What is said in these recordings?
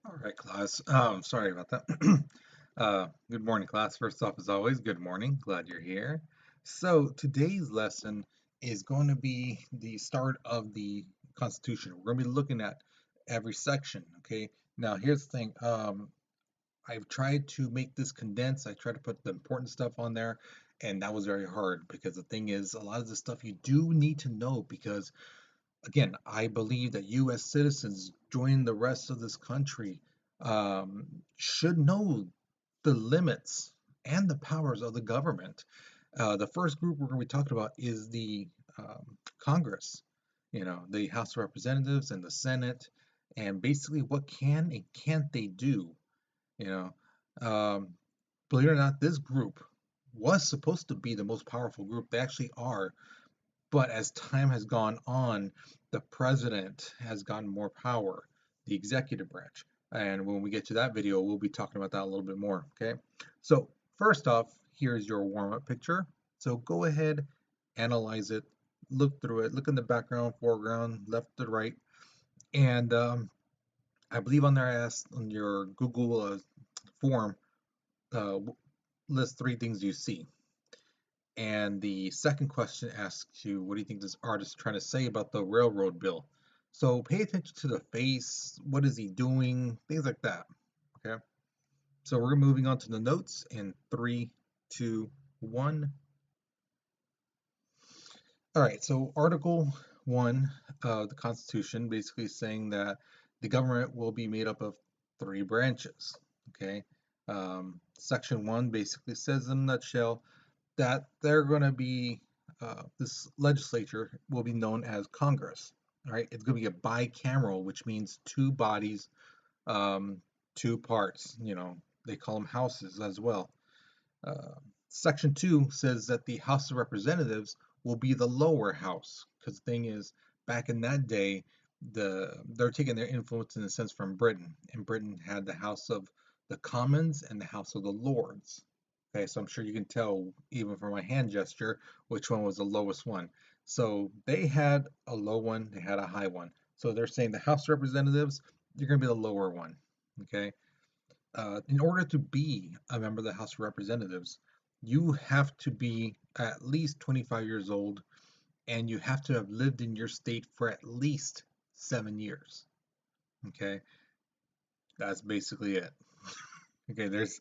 All right, class. Sorry about that. Good morning, class. First off, as always, good morning. Glad you're here. So today's lesson is going to be the start of the Constitution. We're going to be looking at every section. Okay. Now, here's the thing. I've tried to make this condensed. I tried to put the important stuff on there, and that was very hard because the thing is, a lot of the stuff you do need to know because again, I believe that U.S. citizens joining the rest of this country should know the limits and the powers of the government. The first group we're going to be talking about is the Congress, the House of Representatives and the Senate, and basically what can and can't they do. You know, believe it or not, this group was supposed to be the most powerful group. They actually are, but as time has gone on, the president has gotten more power, the executive branch. And when we get to that video, we'll be talking about that a little bit more. Okay. So, first off, here's your warm up picture. So, go ahead, analyze it, look through it, look in the background, foreground, left to right. And I believe on there, I asked on your Google form, uh, list three things you see. And the second question asks you, what do you think this artist is trying to say about the railroad bill? So pay attention to the face. What is he doing? Things like that. Okay. So we're moving on to the notes in three, two, one. All right. So Article 1 of the Constitution basically saying that the government will be made up of three branches. Okay. Section 1 basically says in a nutshell that they're going to be this legislature will be known as Congress. All right, it's going to be a bicameral, which means two bodies, two parts. They call them houses as well. Uh, Section 2 says that the House of Representatives will be the lower house, because the thing is, back in that day, they're taking their influence in a sense from Britain, and Britain had the House of the Commons and the House of the Lords. Okay, so I'm sure you can tell even from my hand gesture which one was the lowest one. So they had a low one, they had a high one. So they're saying the House of Representatives, you're going to be the lower one. Okay, in order to be a member of the House of Representatives, you have to be at least 25 years old and you have to have lived in your state for at least 7 years. Okay, that's basically it. Okay, that's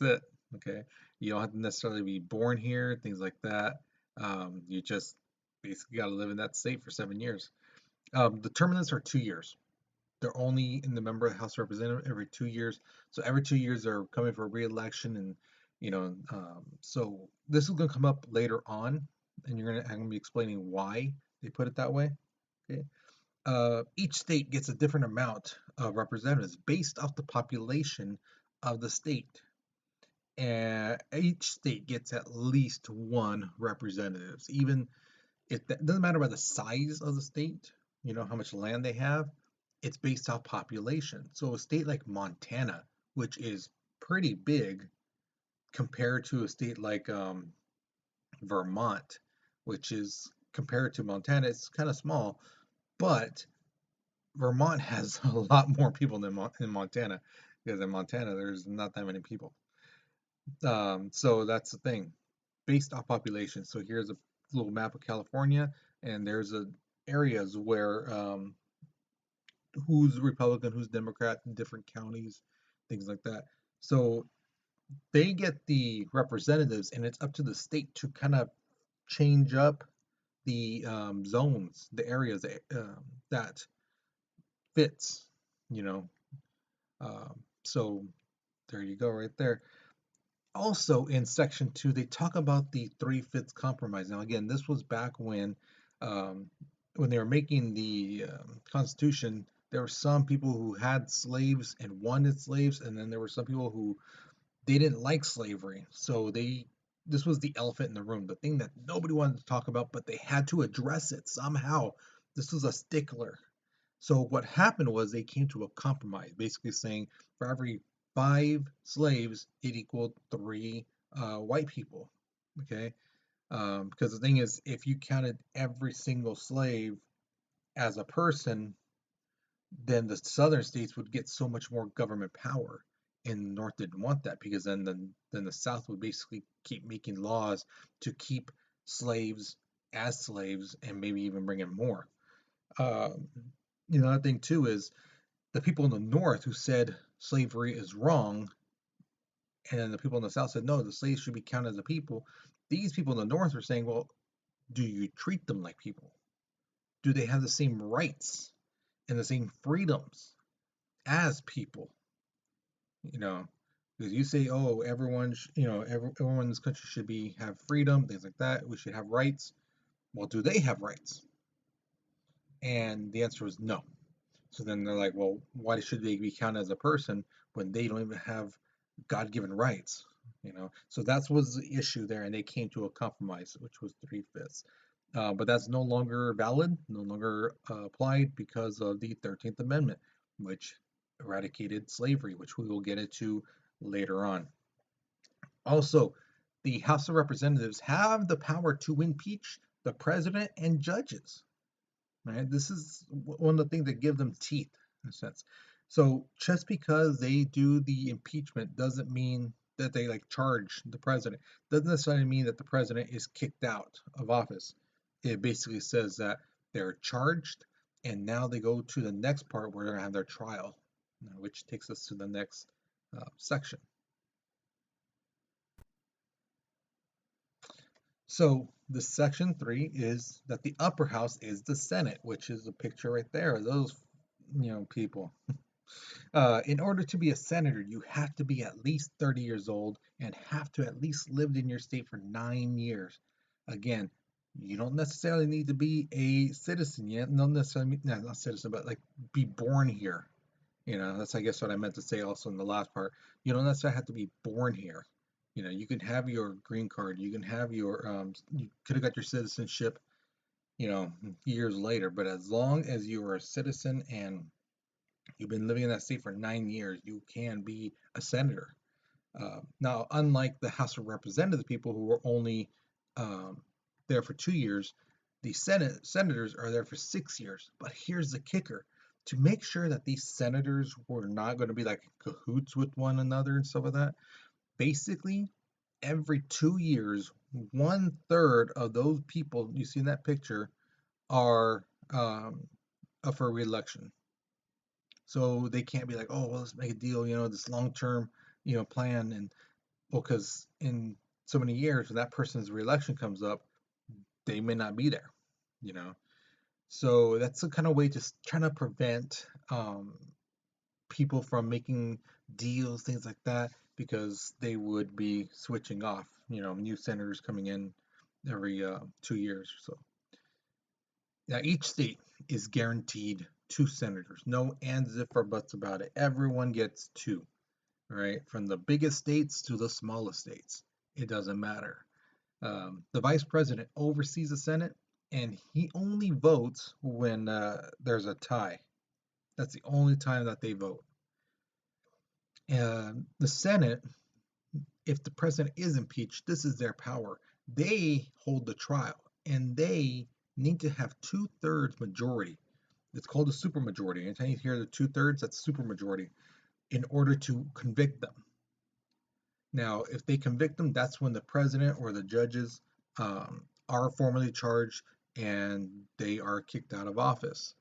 it. Okay, you don't have to necessarily be born here, things like that. You just basically got to live in that state for 7 years. The term limits are 2 years. They're only in the member of the House of Representatives every 2 years. So every 2 years they're coming for re-election, and so this is going to come up later on, and I'm going to be explaining why they put it that way. Okay. Each state gets a different amount of representatives based off the population of the state. And each state gets at least one representative. Even if that doesn't matter about the size of the state, how much land they have, it's based off population. So a state like Montana, which is pretty big compared to a state like Vermont, which is compared to Montana, it's kind of small, but Vermont has a lot more people than in Montana, because in Montana there's not that many people. So that's the thing, based off population. So here's a little map of California, and there's areas where who's Republican, who's Democrat in different counties, things like that. So they get the representatives, and it's up to the state to kind of change up the zones, the areas that fits, you know. So there you go, right there. Also in section 2, they talk about the three-fifths compromise. Now again, this was back um, when they were making the Constitution. There were some people who had slaves and wanted slaves, and then there were some people who they didn't like slavery. So this was the elephant in the room, the thing that nobody wanted to talk about, but they had to address it somehow. This was a stickler. So what happened was they came to a compromise, basically saying for every five slaves, it equaled three white people. Okay, because the thing is, if you counted every single slave as a person, then the southern states would get so much more government power, and the North didn't want that because then the South would basically keep making laws to keep slaves as slaves and maybe even bring in more. Um, Another thing too is the people in the North who said slavery is wrong, and then the people in the South said no, the slaves should be counted as a people. These people in the North were saying, well, do you treat them like people? Do they have the same rights and the same freedoms as people? You know, because you say, oh, everyone, everyone in this country should be have freedom, things like that. We should have rights. Well, do they have rights? And the answer was no. So then they're like, well, why should they be counted as a person when they don't even have God-given rights? So that was the issue there, and they came to a compromise, which was 3/5. But that's no longer valid, no longer applied because of the 13th Amendment, which eradicated slavery, which we will get into later on. Also, the House of Representatives have the power to impeach the president and judges. Right? This is one of the things that give them teeth, in a sense. So just because they do the impeachment doesn't mean that they like charge the president. Doesn't necessarily mean that the president is kicked out of office. It basically says that they're charged, and now they go to the next part where they're gonna have their trial, which takes us to the next section. So the section 3 is that the upper house is the Senate, which is the picture right there. Those people. In order to be a senator, you have to be at least 30 years old and have to at least lived in your state for 9 years. Again, you don't necessarily need to be a citizen yet. Not necessarily, not citizen, but like be born here. That's I guess what I meant to say also in the last part. You don't necessarily have to be born here. You can have your green card. You can have you could have got your citizenship, years later. But as long as you are a citizen and you've been living in that state for 9 years, you can be a senator. Now, unlike the House of Representatives people who were only um, there for 2 years, the senators are there for 6 years. But here's the kicker: to make sure that these senators were not going to be like cahoots with one another and stuff like that, basically every 2 years, 1/3 of those people you see in that picture are up for re-election. So they can't be like, oh, well, let's make a deal, this long-term, plan. And well, because in so many years, when that person's reelection comes up, they may not be there, you know. So that's a kind of way just trying to prevent people from making deals, things like that, because they would be switching off, new senators coming in every 2 years or so. Now, each state is guaranteed 2 senators. No ands, if, or buts about it. Everyone gets 2, right? From the biggest states to the smallest states. It doesn't matter. The vice president oversees the Senate, and he only votes when there's a tie. That's the only time that they vote. The Senate, if the president is impeached, this is their power. They hold the trial, and they need to have 2/3 majority. It's called a supermajority. Anytime you hear the 2/3, that's supermajority in order to convict them. Now, if they convict them, that's when the president or the judges are formally charged and they are kicked out of office.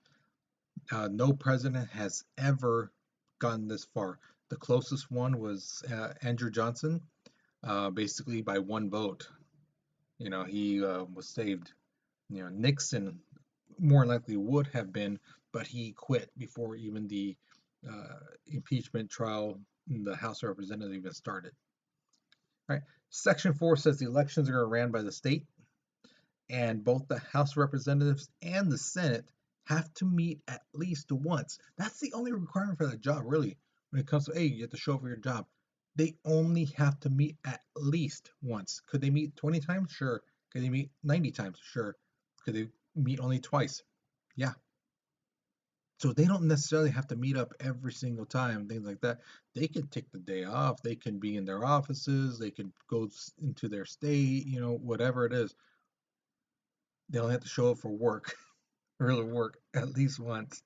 No president has ever gone this far. The closest one was Andrew Johnson, basically by one vote. He was saved. Nixon more likely would have been, but he quit before even the impeachment trial in the House of Representatives even started. All right. Section 4 says the elections are ran by the state, and both the House of Representatives and the Senate have to meet at least once. That's the only requirement for that job, really. When it comes to, hey, you have to show up for your job. They only have to meet at least once. Could they meet 20 times? Sure. Could they meet 90 times? Sure. Could they meet only twice? Yeah. So they don't necessarily have to meet up every single time, things like that. They can take the day off. They can be in their offices. They can go into their state, whatever it is. They don't have to show up for work, really work at least once.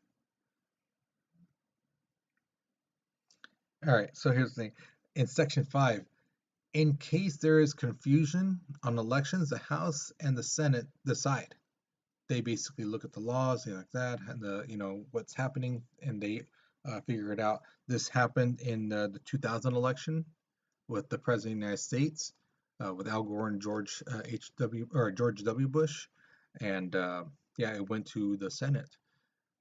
All right, so here's the thing. In Section 5, in case there is confusion on elections, the House and the Senate decide. They basically look at the laws, things like that, and what's happening, and they figure it out. This happened in the 2000 election with the President of the United States, with Al Gore and George W. Bush, and yeah, it went to the Senate.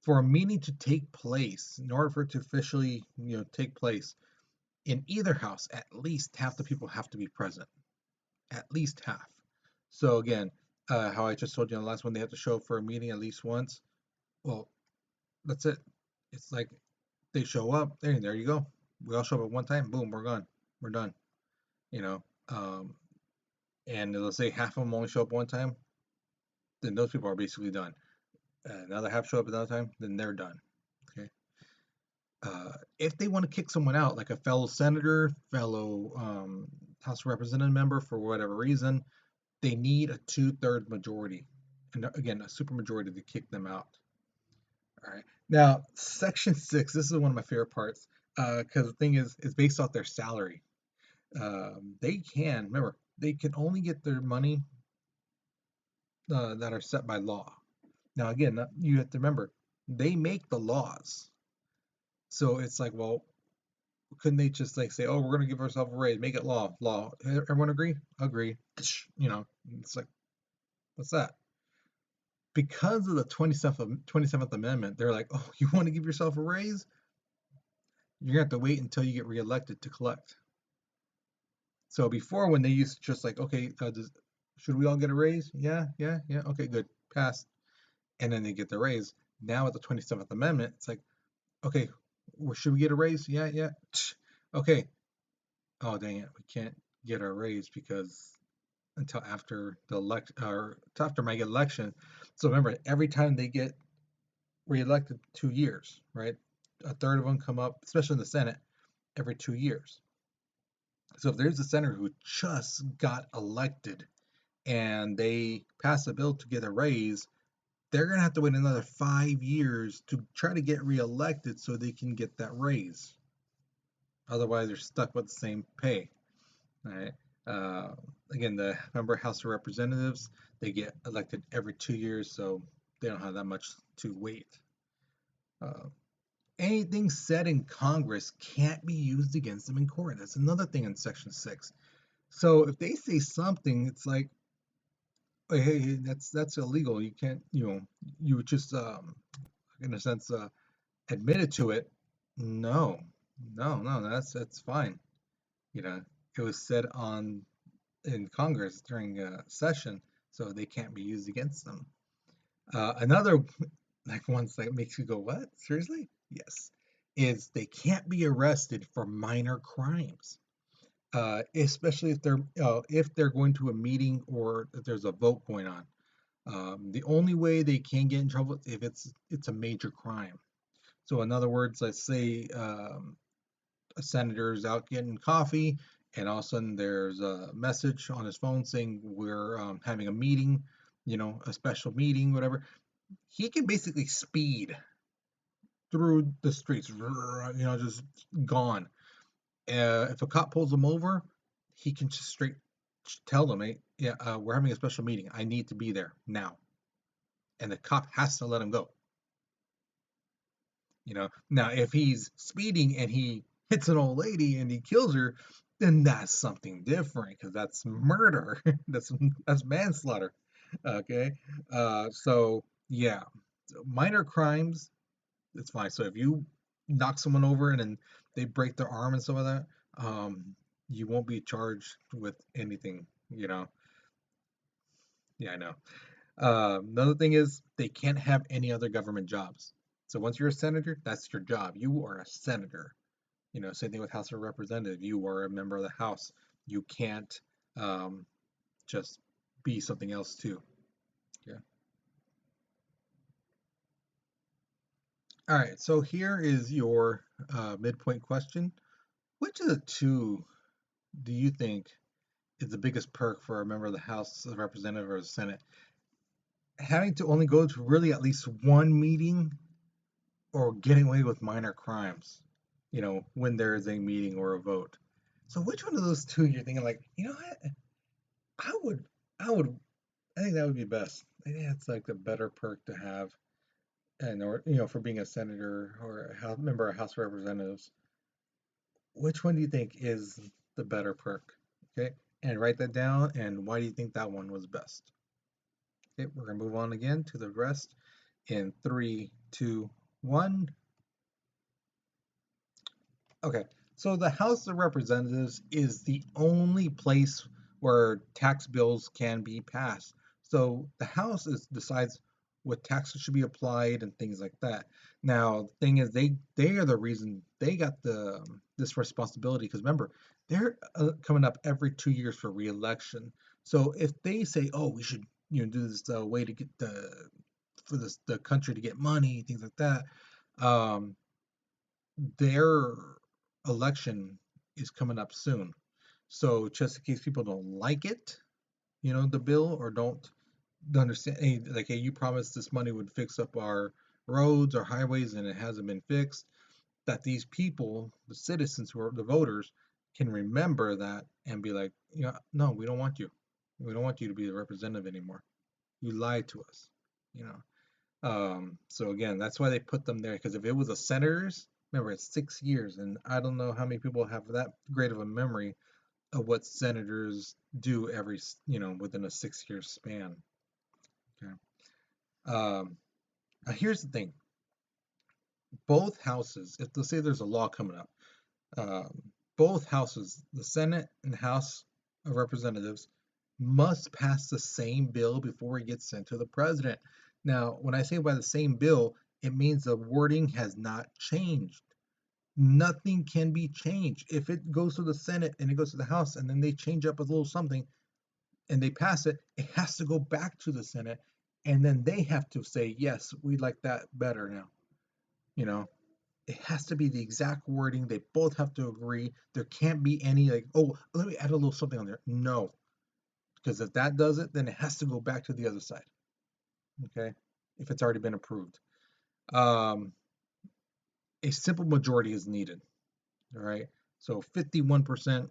For a meeting to take place, in order for it to officially, take place in either house, at least half the people have to be present. At least half. So again, how I just told you on the last one, they have to show up for a meeting at least once. Well, that's it. It's like they show up, there you go. We all show up at one time, boom, we're gone. We're done. You know, um, and let's say half of them only show up one time, then those people are basically done. Another half show up another time, then they're done. Okay. If they want to kick someone out, like a fellow senator, fellow House of Representative member, for whatever reason, they need a two-thirds majority, and again, a supermajority to kick them out. All right. Now, Section 6, this is one of my favorite parts, because the thing is, it's based off their salary. Remember, they can only get their money that are set by law. Now, again, you have to remember, they make the laws. So it's like, well, couldn't they just like say, oh, we're going to give ourselves a raise, make it law, law. Everyone agree? Agree. It's like, what's that? Because of the 27th Amendment, they're like, oh, you want to give yourself a raise? You're going to have to wait until you get reelected to collect. So before, when they used to just like, okay, should we all get a raise? Yeah, yeah, yeah. Okay, good. Pass. And then they get the raise. Now with the 27th Amendment, it's like, okay, should we get a raise? Yeah, yeah. Okay. Oh, dang it. We can't get our raise because until after the after my election. So remember, every time they get reelected 2 years, right? A third of them come up, especially in the Senate, every 2 years. So if there's a senator who just got elected and they pass a bill to get a raise, they're going to have to wait another 5 years to try to get reelected so they can get that raise. Otherwise, they're stuck with the same pay. All right. Uh, Again, the member House of Representatives, they get elected every 2 years, so they don't have that much to wait. Anything said in Congress can't be used against them in court. That's another thing in Section 6. So if they say something, it's like, hey, that's illegal. You can't, you just, in a sense, admitted to it. No, no, that's fine. It was said in Congress during a session, so they can't be used against them. Another like ones that makes you go, what? Seriously? Yes, is they can't be arrested for minor crimes, especially if they're going to a meeting or if there's a vote going on. The only way they can get in trouble is if it's a major crime. So in other words, let's say a senator's out getting coffee, and all of a sudden there's a message on his phone saying we're having a meeting, a special meeting, whatever. He can basically speed through the streets, just gone. If a cop pulls him over, he can just straight tell them, hey, yeah, we're having a special meeting. I need to be there now. And the cop has to let him go. Now if he's speeding and he hits an old lady and he kills her, then that's something different because that's murder. that's manslaughter. Okay. So yeah, minor crimes, it's fine. So if you knock someone over and then they break their arm and some of that, you won't be charged with anything. Yeah, I know. Another thing is they can't have any other government jobs. So once you're a senator, that's your job. You are a senator. Same thing with House of Representative. You are a member of the House. You can't um, just be something else too. Yeah. All right. So here is your midpoint question. Which of the two do you think is the biggest perk for a member of the House of Representative or the Senate? Having to only go to really at least one meeting or getting away with minor crimes? when there is a meeting or a vote. So which one of those two you're thinking like, what? I would, I would, I think that would be best. I think that's like the better perk to have, and or for being a senator or a member of House of Representatives. Which one do you think is the better perk? Okay, and write that down. And why do you think that one was best? Okay, we're gonna move on again to the rest in three, two, one. Okay, so the House of Representatives is the only place where tax bills can be passed. So the House decides what taxes should be applied and things like that. Now, the thing is, they are the reason they got this responsibility because remember, they're coming up every 2 years for re-election. So if they say, "Oh, we should do this way to get the country to get money, things like that," um, their election is coming up soon. So just in case people don't like it, the bill, or don't understand, hey, like, hey, you promised this money would fix up our roads or highways and it hasn't been fixed, that these people, the citizens who are the voters, can remember that and be like, no, we don't want you. We don't want you to be the representative anymore. You lied to us, you know. So again, that's why they put them there. Because if it was a senator's, remember it's 6 years, and I don't know how many people have that great of a memory of what senators do within a 6 year span. Okay. Um, Here's the thing: both houses, if let's say there's a law coming up, um, both houses, the Senate and the House of Representatives, must pass the same bill before it gets sent to the president. Now, when I say by the same bill, it means the wording has not changed. Nothing can be changed. If it goes to the Senate and it goes to the House and then they change up a little something and they pass it, it has to go back to the Senate and then they have to say, yes, we'd like that better now. You know, it has to be the exact wording. They both have to agree. There can't be any like, oh, let me add a little something on there. No, because if that does it, then it has to go back to the other side. Okay, if it's already been approved. Um, a simple majority is needed. All right, so 51%,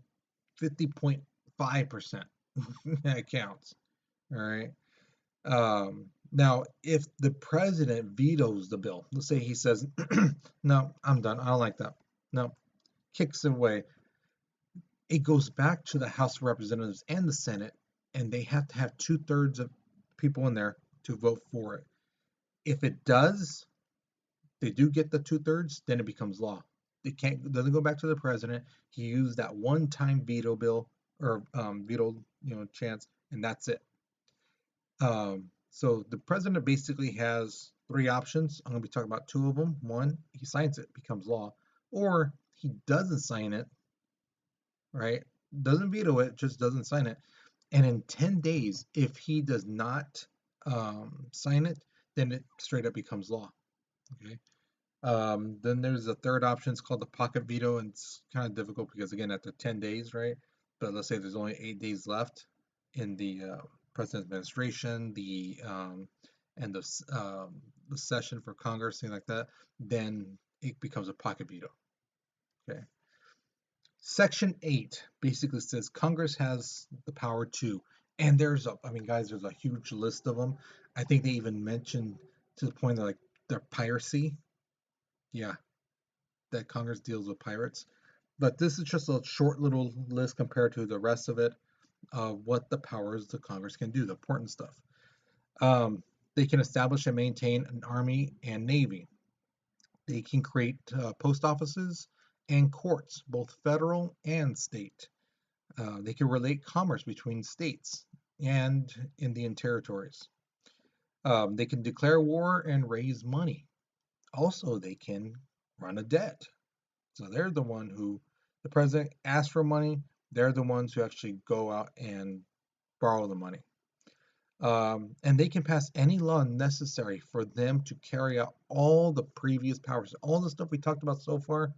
50.5% that counts. All right. Now, if the president vetoes the bill, let's say he says, no, I'm done. I don't like that. No, kicks it away. It goes back to the House of Representatives and the Senate, and they have to have 2/3 of people in there to vote for it. If it does, they do get the 2/3, then it becomes law. It doesn't go back to the president. He used that one-time veto bill or veto, chance, and that's it. So the president basically has three options. I'm going to be talking about two of them. One, he signs it, becomes law, or he doesn't sign it, right? Doesn't veto it, just doesn't sign it. And in 10 days, if he does not sign it, then it straight up becomes law. Okay. Then there's a third option. It's called the pocket veto, and it's kind of difficult because again, after 10 days, right? But let's say there's only 8 days left in the president's administration, and the session for Congress, thing like that. Then it becomes a pocket veto. Okay. Section 8 basically says Congress has the power to, and I mean, guys, there's a huge list of them. I think they even mentioned to the point that like they're piracy. Yeah, that Congress deals with pirates. But this is just a short little list compared to the rest of it of what the powers the Congress can do, the important stuff. They can establish and maintain an army and navy. They can create post offices and courts, both federal and state. They can relate commerce between states and Indian territories. They can declare war and raise money. Also, they can run a debt. So they're the president asks for money. They're the ones who actually go out and borrow the money. And they can pass any law necessary for them to carry out all the previous powers, all the stuff we talked about so far.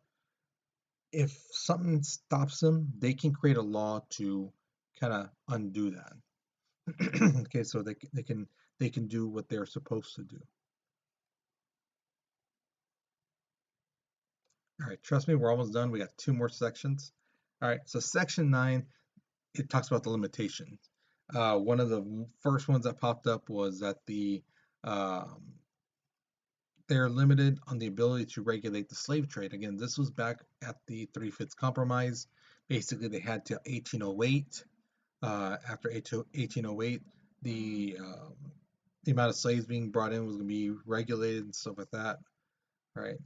If something stops them, they can create a law to kind of undo that. Okay, so they can do what they're supposed to do. All right, trust me, we're almost done. We got two more sections. All right, so section 9, it talks about the limitations. One of the first ones that popped up was that um, they're limited on the ability to regulate the slave trade. Again, this was back at the Three-Fifths Compromise. Basically, they had till 1808. After 1808, the amount of slaves being brought in was going to be regulated and stuff like that, right?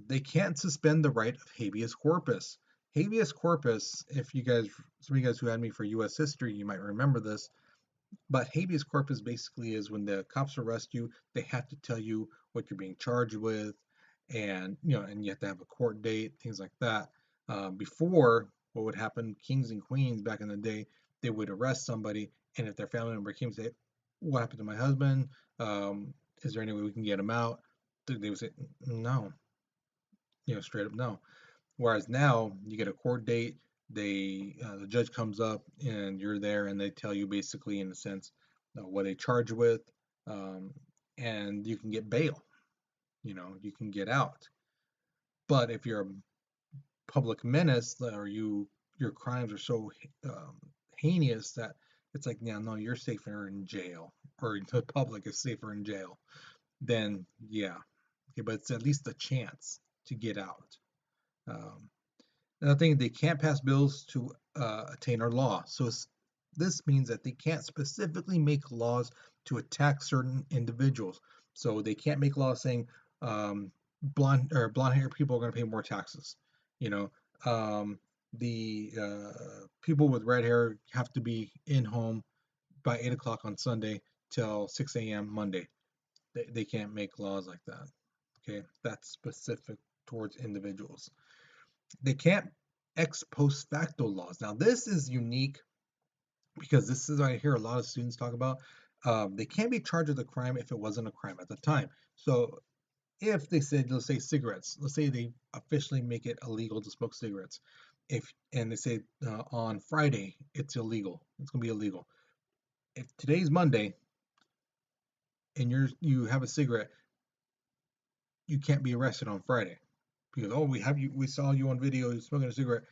They can't suspend the right of habeas corpus. Habeas corpus, if you guys, some of you guys who had me for U.S. history, you might remember this. But habeas corpus basically is when the cops arrest you, they have to tell you what you're being charged with, and and you have to have a court date, things like that. Before, what would happen, kings and queens back in the day, they would arrest somebody, and if their family member came and say, "What happened to my husband? Is there any way we can get him out?" They would say, "No," straight up no. Whereas now you get a court date, the judge comes up and you're there, and they tell you basically in a sense what they charge you with, um, and you can get bail. You can get out. But if you're a public menace, or your crimes are so um, heinous that it's like, yeah, no, you're safer in jail, or the public is safer in jail, then yeah, okay, but it's at least a chance to get out. Um, Another thing, they can't pass bills to attain our law. So this means that they can't specifically make laws to attack certain individuals. So they can't make laws saying blonde hair people are going to pay more taxes. You know, um, the people with red hair have to be in home by 8 o'clock on Sunday till 6 a.m. Monday. They can't make laws like that. Okay, that's specific towards individuals. They can't ex post facto laws. Now, this is unique because this is what I hear a lot of students talk about. They can't be charged with a crime if it wasn't a crime at the time. So, if they said, let's say cigarettes, let's say they officially make it illegal to smoke cigarettes, and they say on Friday it's illegal, it's gonna be illegal. If today's Monday and you have a cigarette, you can't be arrested on Friday because, oh, we saw you on video smoking a cigarette.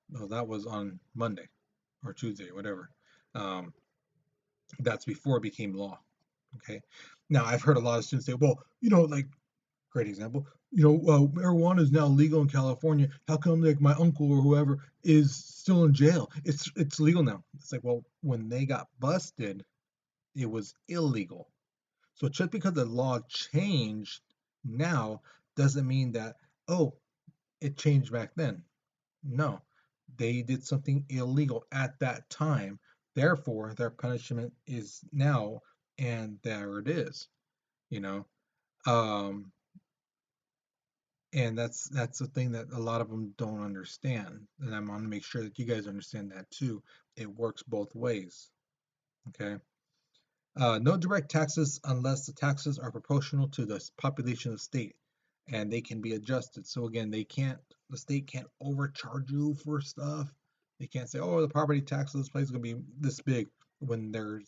No, that was on Monday or Tuesday, whatever. Um, that's before it became law. Okay. Now I've heard a lot of students say, well, like, great example, marijuana is now legal in California. How come like my uncle or whoever is still in jail? It's legal now. It's like, well, when they got busted, it was illegal. So just because the law changed now doesn't mean that, oh, it changed back then. No, they did something illegal at that time. Therefore, their punishment is now, and there it is. You know, um, and that's the thing that a lot of them don't understand, and I'm going to make sure that you guys understand that too. It works both ways. Okay. No direct taxes unless the taxes are proportional to the population of the state, and they can be adjusted. So again, the state can't overcharge you for stuff. They can't say, oh, the property tax of this place is going to be this big when there's,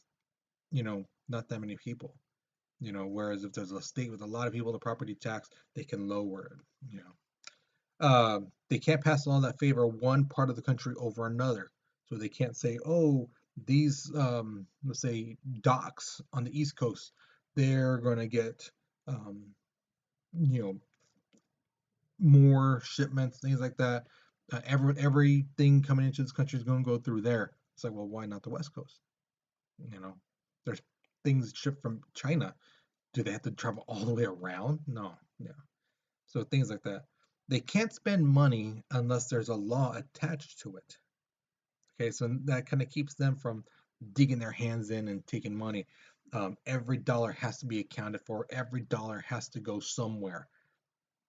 not that many people. Whereas if there's a state with a lot of people, the property tax, they can lower it. They can't pass a law that favor one part of the country over another. So they can't say, oh, these, let's say, docks on the East Coast, they're going to get, um, you know, more shipments, things like that. Everything coming into this country is going to go through there. It's like, well, why not the West Coast? You know, there's things shipped from China. Do they have to travel all the way around? No, yeah. So things like that. They can't spend money unless there's a law attached to it. Okay, so that kind of keeps them from digging their hands in and taking money. Every dollar has to be accounted for. Every dollar has to go somewhere.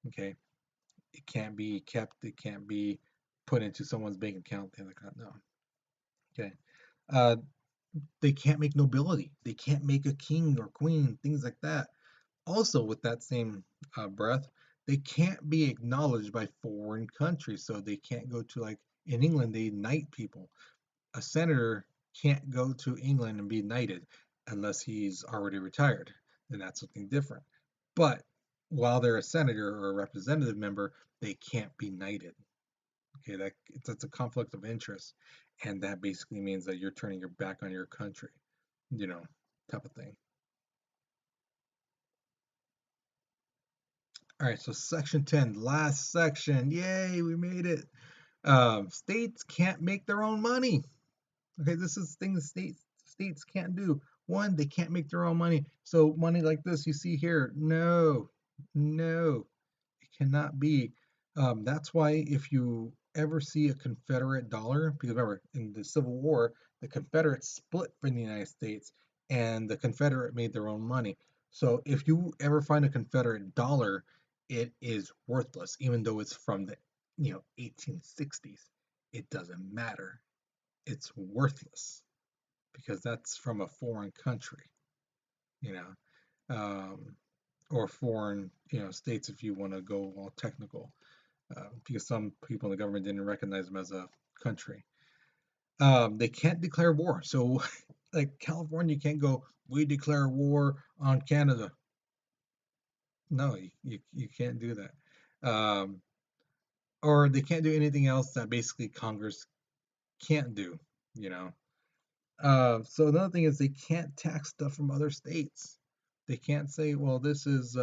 Okay, it can't be kept. It can't be put into someone's bank account. Things like that. No. Okay. Uh, they can't make nobility. They can't make a king or queen. Things like that. Also, with that same breath, they can't be acknowledged by foreign countries. So they can't go to, like, in England, they knight people. A senator can't go to England and be knighted unless he's already retired. Then that's something different. But while they're a senator or a representative member, they can't be knighted. Okay, that's a conflict of interest, and that basically means that you're turning your back on your country, you know, type of thing. All right, so section 10, last section. Yay, we made it. States can't make their own money. Okay, this is things states can't do. One, they can't make their own money. So money like this you see here, no, no, it cannot be. That's why if you ever see a Confederate dollar, because remember in the Civil War, the Confederates split from the United States, and the Confederate made their own money. So if you ever find a Confederate dollar, it is worthless, even though it's from the 1860s. It doesn't matter. It's worthless because that's from a foreign country, you know, or foreign, states if you want to go all technical, because some people in the government didn't recognize them as a country. They can't declare war. So, like California can't go, we declare war on Canada. No, you can't do that. Or they can't do anything else that basically Congress can't do, you know. So another thing is they can't tax stuff from other states. They can't say, well, this is,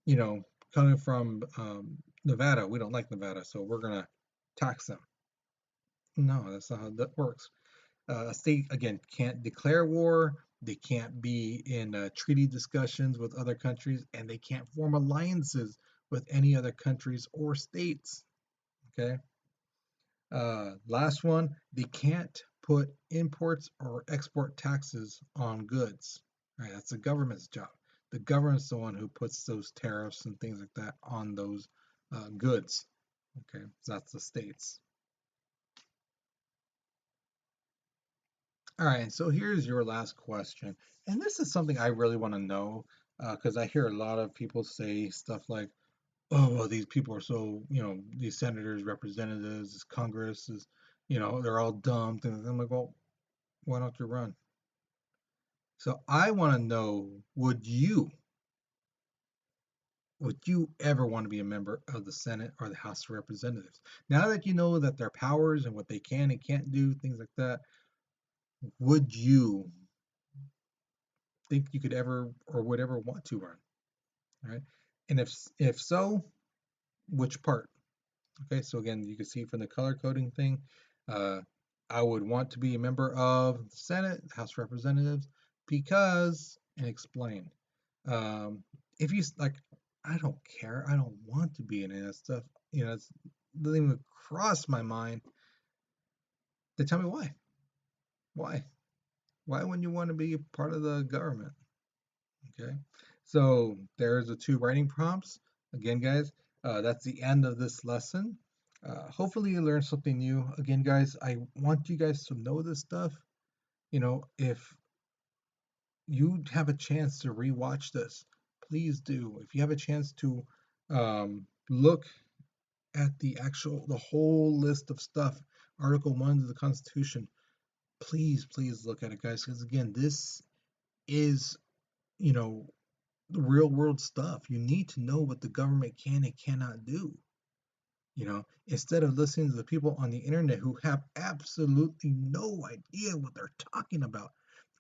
you know, coming from Nevada. We don't like Nevada, so we're gonna tax them. No, that's not how that works. A state again can't declare war. They can't be in treaty discussions with other countries, and they can't form alliances with any other countries or states. Okay. Last one, they can't put imports or export taxes on goods. Right, that's the government's job. The government's the one who puts those tariffs and things like that on those goods. Okay, so that's the states. All right, so here's your last question. And this is something I really want to know because I hear a lot of people say stuff like, oh, well, these people are so, these senators, representatives, this Congress is, they're all dumb. And I'm like, well, why don't you run? So I want to know, would you ever want to be a member of the Senate or the House of Representatives? Now that you know that their powers and what they can and can't do, things like that, would you think you could ever or would ever want to run? Right? And if so, which part? Okay, so again, you can see from the color coding thing, uh, I would want to be a member of the Senate, House of Representatives, because, and explain. Um, if you like, I don't care. I don't want to be in any of that stuff. It doesn't even cross my mind. Then tell me why. Why? Why wouldn't you want to be part of the government? Okay. So there's the two writing prompts. Again, guys, that's the end of this lesson. Hopefully you learned something new. Again, guys, I want you guys to know this stuff. If you have a chance to rewatch this, please do. If you have a chance to look at the whole list of stuff, Article 1 of the Constitution, please look at it, guys, because again, this is, you know, the real world stuff. You need to know what the government can and cannot do. Instead of listening to the people on the internet who have absolutely no idea what they're talking about.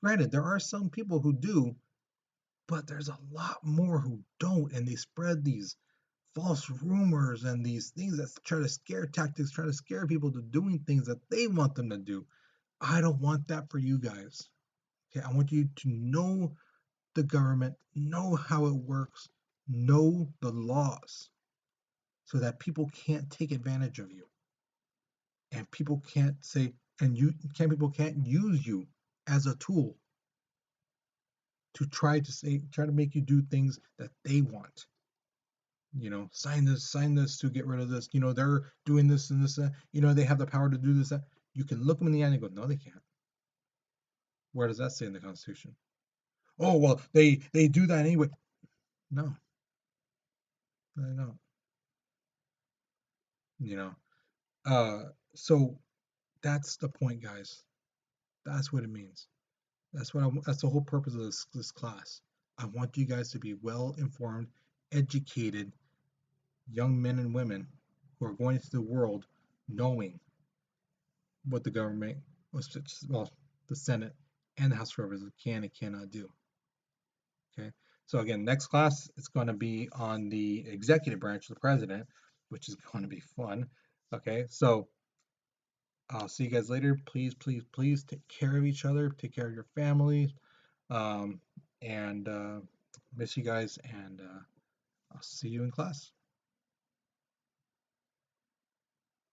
Granted, there are some people who do, but there's a lot more who don't, and they spread these false rumors and these things that try to scare tactics, try to scare people to doing things that they want them to do. I don't want that for you guys. Okay, I want you to know the government, know how it works, know the laws, so that people can't take advantage of you, and people can't say, and people can't use you as a tool to try to make you do things that they want. Sign this to get rid of this. They're doing this and this. They have the power to do this. That. You can look them in the eye and go, no, they can't. Where does that say in the Constitution? Oh, well, they do that anyway. No, I don't. You know. So that's the point, guys. That's what it means. That's the whole purpose of this class. I want you guys to be well informed educated young men and women who are going into the world knowing what the government, well, the Senate and the House of Representatives can and cannot do. Okay, so again, next class it's going to be on the executive branch of the president, which is going to be fun. Okay, so I'll see you guys later. Please, please, please take care of each other, take care of your families, um, and miss you guys, and I'll see you in class.